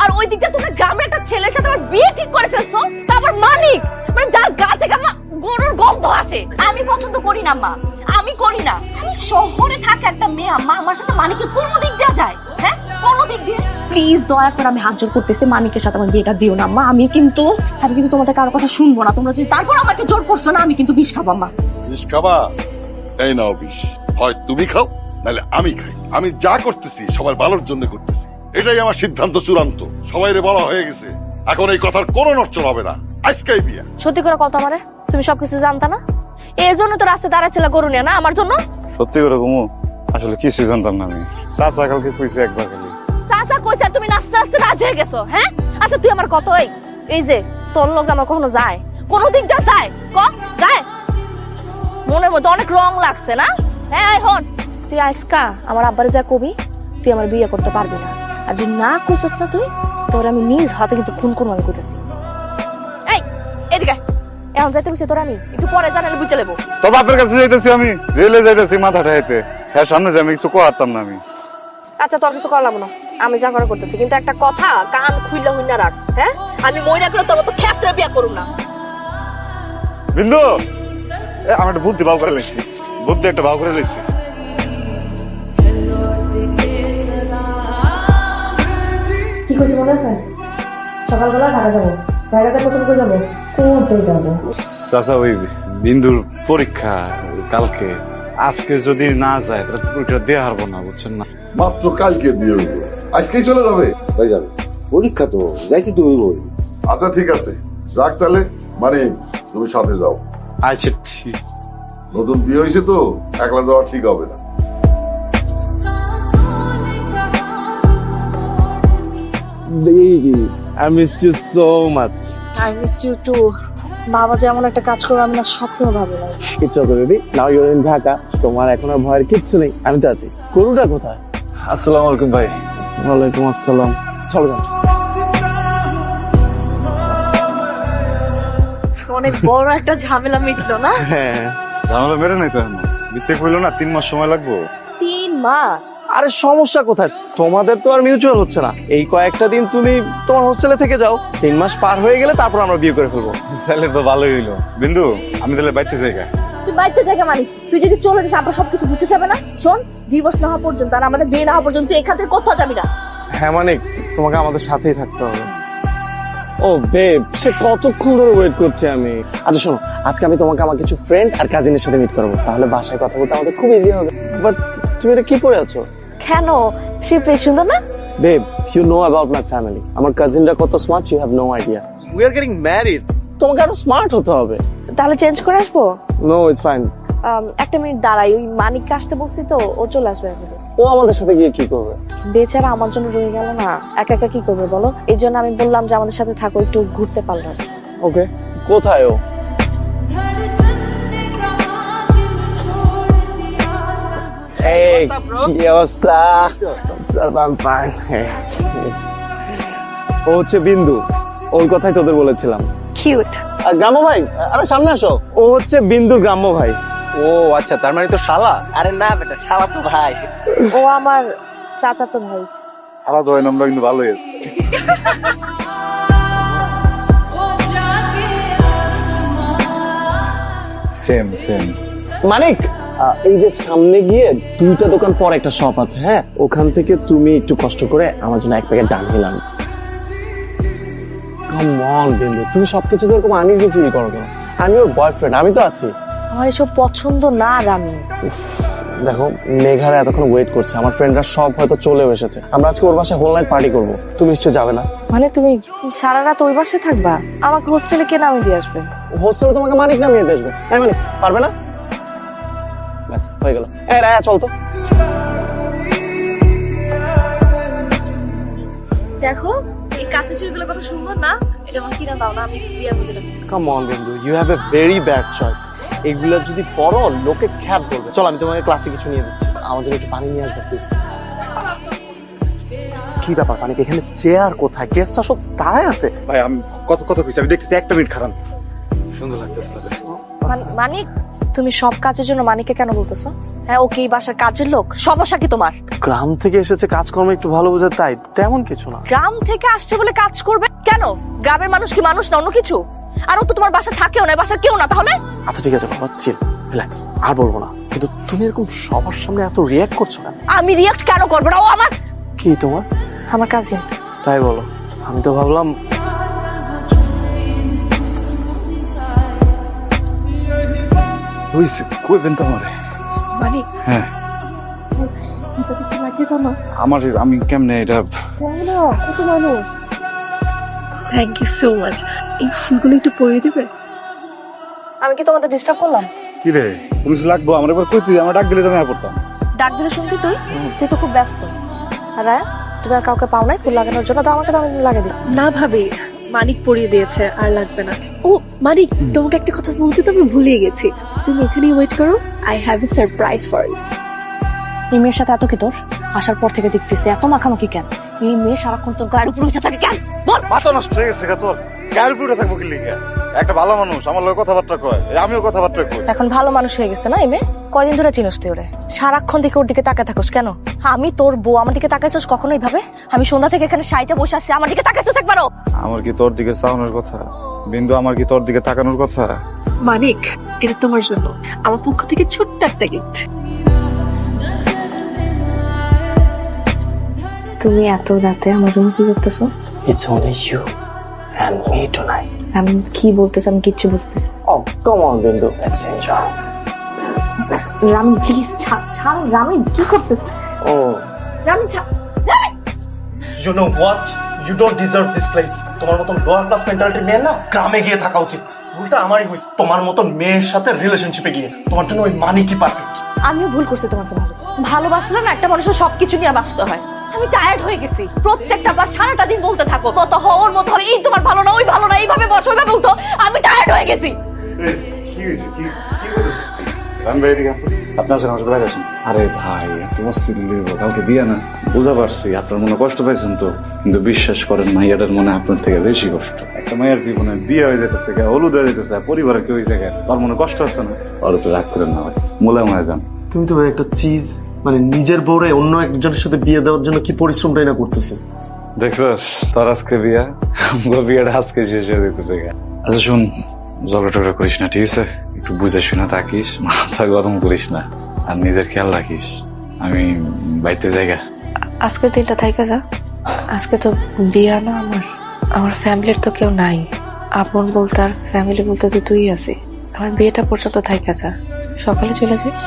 আর ওই দিকটা তোমার গ্রামের একটা ছেলের সাথে আমার বিয়ে ঠিক করে ফেলছো, তারপর মানিক মানে যার গা থেকে আমার গরুর গন্ধ আসে। আমি পছন্দ করি না মা, আমি করি না। আমি শহরে থাকে একটা মেয়ে আম্মা, আমার সাথে মানিকের কোনো দিক দেওয়া যায়? হ্যাঁ, কোনো দিক দিয়ে? প্লিজ দয়া করে আমি হাত জোর করতেছি, মানিকের সাথে আমার বিয়েটা দিও না মা। আমি কিন্তু তোমাদের কারো কথা শুনবো না। তোমরা যদি তারপর আমাকে জোর করছো না, আমি কিন্তু বিষ খাবো মা। বিষ খাবা? এই নাও বিষ, হয় তুমি খাও নাহলে আমি খাই। আমি যা করতেছি সবার ভালোর জন্য করতেছি, এটাই আমার সিদ্ধান্ত চূড়ান্ত। সবাই বলা হয়ে গেছে, এখন এই কথার কোনো নড়চড় হবে না। আজকেই বিয়ে। সত্যি করে কথা আমারে, তুমি সবকিছু জানতা না? এই জন্য তো রাস্তায় দাঁড়াচ্ছিল গরু নিয়ে না আমার জন্য? সত্যি করে ঘুমো, আসলে কিছুই জানতাম না আমি। চাচা কালকে কইছে একবার খালি। চাচা কইছে তুমি নাচতে নাচতে রাজি হয়ে গেছো? হ্যাঁ আচ্ছা তুই আমার কত এই যে তোর লোক আমার কখনো যায়? কোন দিক দিয়ে যায়? যায়? মনের মধ্যে অনেক রং লাগছে না? হ্যাঁ হন, তুই আজকা আমার আব্বারে যা কবি তুই আমার বিয়ে করতে পারবি না। আর যদি না খুঁজছিস না তুই, তোর আমি নিজ হাতে কিন্তু খুন করবো করতেছি। এই এদিকে এখন যাইতে গেছি, তোর আমি একটু পরে জানালে বুঝে নেবো। তোর বাপের কাছে যাইতেছি, আমি রেলে যাইতেছি মাথা ঠাইতে। হ্যাঁ সামনে যাই, আমি কিছু করতাম না আমি। আচ্ছা তোর কিছু করলাম না, আমি যা করা করতেছি। কিন্তু একটা কথা কান খুইলা হইনা রাখ, হ্যাঁ? আমি মইনা করে তোর মতো খেপটা বিয়ে করুম না। বিন্দু, আমি একটা বুদ্ধি ভাব করে লেছি, বুদ্ধি একটা ভাব করে লেছি। কি করছি মনে আছে? সকালবেলা ঢাকা যাবো, ঢাকাতে প্রথম করে যাবো, কোনটাই যাবো? চাচা ওই বিন্দুর পরীক্ষা কালকে, আজকে যদি না যায় তাহলে তো পরীক্ষা দেওয়া হারবো না, বুঝছেন না? মাত্র কালকে বিয়ে হইতো, আজকেই চলে যাবে? ভাইজান পরীক্ষা তো যাইতে তো হইবই। আচ্ছা ঠিক আছে, যাক তাহলে। মানে তুমি সাথে যাও। আচ্ছা ঠিক। নতুন বিয়ে হয়েছে তো, একলা যাওয়া ঠিক হবে না। Baby, I missed you so much. I missed you too. বাবা যেমন একটা কাজ করবে আমি না স্বপ্নেও ভাবি না। It's okay, baby. Now you're in Dhaka. তোমার এখন আর ভয়ের কিচ্ছু নেই, আমি তো আছি। গরুটা কোথায়? আসসালামু আলাইকুম ভাই। ওয়ালাইকুম আসসালাম। চলো যান। অনেক বড় একটা ঝামেলা মিটলো না? হ্যাঁ, ঝামেলা মেরে নাই তো এখন, বিতে কইলো না 3 মাস সময় লাগবো। 3 মাস? আরে সমস্যা কোথায়? তোমাদের তো আর মিউচুয়াল হচ্ছে না। এই কয়েকটা দিন তুমি তোমার হোস্টেলে থেকে যাও, 3 মাস পার হয়ে গেলে তারপর আমরা বিয়ে করে ফেলবো। তাহলে তো ভালোই হইলো। বিন্দু, আমি তাহলে বাইতে জায়গা। তুই বাইতে জায়গা মানে তুই যদি চলে যাস আবার সবকিছু বুঝে যাবে না? শোন, ডিভোর্স না হওয়া পর্যন্ত আর আমাদের বিয়ে না হওয়া পর্যন্ত তুই এখান থেকে কোথাও যাবি না। হ্যাঁ মানে তোমাকে আমাদের সাথেই থাকতে হবে। ও বেব, সে কতক্ষণ ধরে ওয়েট করছি আমি। আচ্ছা শোনো, আজকে আমি তোমাকে আমার কিছু ফ্রেন্ড আর কাজিনের সাথে মিট করবো, তাহলে বাসায় কথা বলতে আমাদের খুব ইজি হবে। বাট তুমি এটা কি পরে আছো? কেন? 3 পিস সুন্দর না? Babe, you know about my family. আমার কাজিনরা কত smart, you have no idea. We are getting married. তোমাকে আরো স্মার্ট হতে হবে। তাহলে চেঞ্জ করে আসবো? No, it's fine. একটা মিনিট দাঁড়াই, ওই মানিককে আসতে বলছি তো, ও চলে আসবে এখন। ও আমাদের সাথে গিয়ে কি করবে? বেচারা আমার জন্য রয়ে গেল না, একা একা কি করবে বলো? এই জন্য আমি বললাম যে আমাদের সাথে থাকো, একটু ঘুরতে পারলাম। ওকে, কোথায় ও? এই কি অবস্থা? I'm fine. ও হচ্ছে বিন্দু, ওর কথাই তোদের বলেছিলাম। কিউট। আর গ্রাম্য ভাই, আরে সামনে আসো। ও হচ্ছে বিন্দুর গ্রাম্য ভাই। ও আচ্ছা, তার মানে তো শালা। আরে না বেটা, শালা তো ভাই। ও আমার চাচাতো ভাই। আলাদা হয় আমরা কিন্তু ভালোই আছে। Same same. মানিক, এই যে সামনে গিয়ে 2টা দোকান পর একটা শপ আছে, হ্যাঁ ওখান থেকে তুমি একটু কষ্ট করে আমার জন্য 1 প্যাকেট ডান হিলাম। কাম অন বিন্দু, তুমি সবকিছুতে এরকম আনইজি ফিল করো কেন? আমি ওর বয়ফ্রেন্ড, আমি তো আছি। আমার এসব পছন্দ না রামি। দেখো মেঘারা এতক্ষণ ওয়েট করছে, আমার ফ্রেন্ডরা সব হয়তো চলেও এসেছে। আমরা আজকে ওর বাসায় হোল নাইট পার্টি করবো, তুমি নিশ্চয় যাবে না? মানে তুমি সারা রাত ওই বাসায় থাকবা? আমাকে হোস্টেলে কে নামিয়ে দিয়ে আসবে? হোস্টেলে তোমাকে মানিক নামিয়ে দিয়ে আসবে। তাই মানে পারবে না? ব্যাস হয়ে গেল। এই রায়া চল তো। দেখো এই কাঁচা চুলগুলো কত সুন্দর না? এটা আমার কিনা দাও না, আমি বিয়ের মধ্যে রাখবো। Come on Bindu, you have a very bad choice. এগুলো যদি পরো লোকে খ্যাত করবে। চল আমি তোমাকে ক্লাসে কিছু নিয়ে দিচ্ছি, আমার জন্য একটু পানি নিয়ে আসবে প্লিজ। কি ব্যাপার পানি, এখানে চেয়ার কোথায়? গেস্টরা সব দাঁড়ায় আছে। ভাই আমি কত কইছি, আমি দেখতেছি 1 মিনিট খারাপ। সুন্দর লাগতেছে তাহলে। মানিক, তুমি সব কাজের জন্য মানিককে কেন বলতেছো? হ্যাঁ ও কি বাসার কাজের লোক? সমস্যা কি তোমার? গ্রাম থেকে এসেছে, কাজকর্ম একটু ভালো বোঝে, তাই তেমন কিছু না। গ্রাম থেকে আসছে বলে কাজ করবে কেন? গ্রামের মানুষ কি মানুষ না অন্য কিছু? আর ও তো তোমার বাসা থাকেও না, বাসার কেউ না তাহলে। আচ্ছা ঠিক আছে বাবা, চিল, রিল্যাক্স, আর বলবো না। কিন্তু তুমি এরকম সবার সামনে এত রিয়াক্ট করছো কেন? আমি রিয়াক্ট কেন করবো না? ও আমার কি তোমার? আমার কাজিন। তাই বলো? আমি তো ভাবলাম। হইছে কইবেন তো আমারে। মানে হ্যাঁ আমার আমি কেমনে এটা কত মানুষ। Thank you so much. এই ফুলগুলো একটু পরিয়ে দিবে? আমি কি তোমাদের ডিস্টার্ব করলাম? কি রে পুলিশ লাগবো আমার এবার কইতে আমার ডাক দিলে তো আমি পড়তাম। ডাক দিলে শুনতি তুই? তুই তো খুব ব্যস্ত। আর রায়া, তুমি আর কাউকে পাও নাই ফুল লাগানোর জন্য? তো আমাকে তো আমি লাগিয়ে দিই। না ভাবি, মানিক পরিয়ে দিয়েছে, আর লাগবে না। ও মানিক, তোমাকে একটা কথা বলতে তো আমি ভুলিয়ে গেছি। তুমি এখানেই ওয়েট করো, I have a surprise for you. এই মেয়ের সাথে এত কি তোর? আসার পর থেকে দেখতেছি এত মাখামাখি কেন? এই মেয়ে সারাক্ষণ তোর গায়ের উপর উঠে থাকে কেন? বল। মাথা নষ্ট হয়ে গেছে তোর, গায়ের উপরে থাকবো কি লিখা? একটা ভালো মানুষ আমার লগে কথাবার্তা কয়, আমিও কথাবার্তা কই। এখন ভালো মানুষ হয়ে গেছে না এই মেয়ে? কয়দিন ধরে চিনস তুই ওরে? সারাক্ষণ থেকে ওর দিকে তাকায় থাকোস কেন? আমি তোর বউ, আমার দিকে তাকাইছস কখনোই ভাবে? আমি সন্ধ্যা থেকে এখানে সাইটা বসে আছি, আমার দিকে তাকাইছস একবারও? আমার কি তোর দিকে চাওয়ানোর কথা বিন্দু? আমার কি তোর দিকে তাকানোর কথা? মানিক, এটা তোমার জন্য আমার পক্ষ থেকে ছোট্ট একটা গিফট। তুমি এত রাতে আমার রুমে কি করতেছো? It's only you and me tonight. আমি কি বলতেছি আমি কিচ্ছু বুঝতেছি। Oh come on Bindu, let's enjoy. Rami please ছাড়। রামি কি করতেছো? ও রামি ছাড়। You know what, you don't deserve this place. তোমার মতন লোয়ার ক্লাস মেন্টালিটির মেয়ে না গ্রামে গিয়ে থাকা উচিত। উল্টা আমারই হয়েছে, তোমার মতন মেয়ের সাথে রিলেশনশিপে গিয়ে। তোমার জন্য ওই মানি কি পারফেক্ট। আমিও ভুল করছি তোমাকে ভালোবাসলে না একটা মানুষের সবকিছু নিয়ে বাঁচতে হয়। আমি টায়ার্ড হয়ে গেছি, প্রত্যেকটা বার সারাটা দিন বলতে থাকো কত হওয়ার মতো হয়, এই তোমার ভালো না, ওই ভালো না, এইভাবে বসো ওইভাবে উঠো। আমি টায়ার্ড হয়ে গেছি। কি হয়েছে? কি কি করতেছিস তুই? রান ভাই এদিকে আপনি আসেন, আমার সাথে বাইরে আসেন। আরে ভাই তোমার সিল্লি কালকে বিয়ে না, বুঝা পারছি আপনার মনে কষ্ট পাইছেন তো, কিন্তু বিশ্বাস করেন মাইয়াটার মনে আপনার থেকে বেশি কষ্ট। একটা মায়ের জীবনে বিয়ে হয়ে যেতেছে, হলুদ হয়ে যেতেছে, পরিবারে কেউ ওই জায়গায় তোর মনে কষ্ট আছে না? ওর তো রাগ করেন না ভাই, মোলা মনে যান। তুমি তো ভাই একটা চিজ, মানে নিজের বউরে অন্য একজনের সাথে বিয়ে দেওয়ার জন্য কি পরিশ্রমটাই না করতেছে। দেখছস তোর আজকে বিয়া, বিয়েটা আজকে শেষ হয়ে যেতেছে। আচ্ছা শুন, ঝগড়া টগড়া করিস না, ঠিক আছে? একটু বুঝে শুনে থাকিস, মাথা গরম করিস না, আর নিজের খেয়াল রাখিস। আমি বাইতে জায়গা। আজকের দিনটা থাইকা যা। আজকে তো বিয়া না আমার ফ্যামিলির তো কেউ নাই। আপন বলতে আর ফ্যামিলি বলতে তো তুই আছিস। আমার বিয়েটা পর্যন্ত থাইকা যা, সকালে চলে যাস।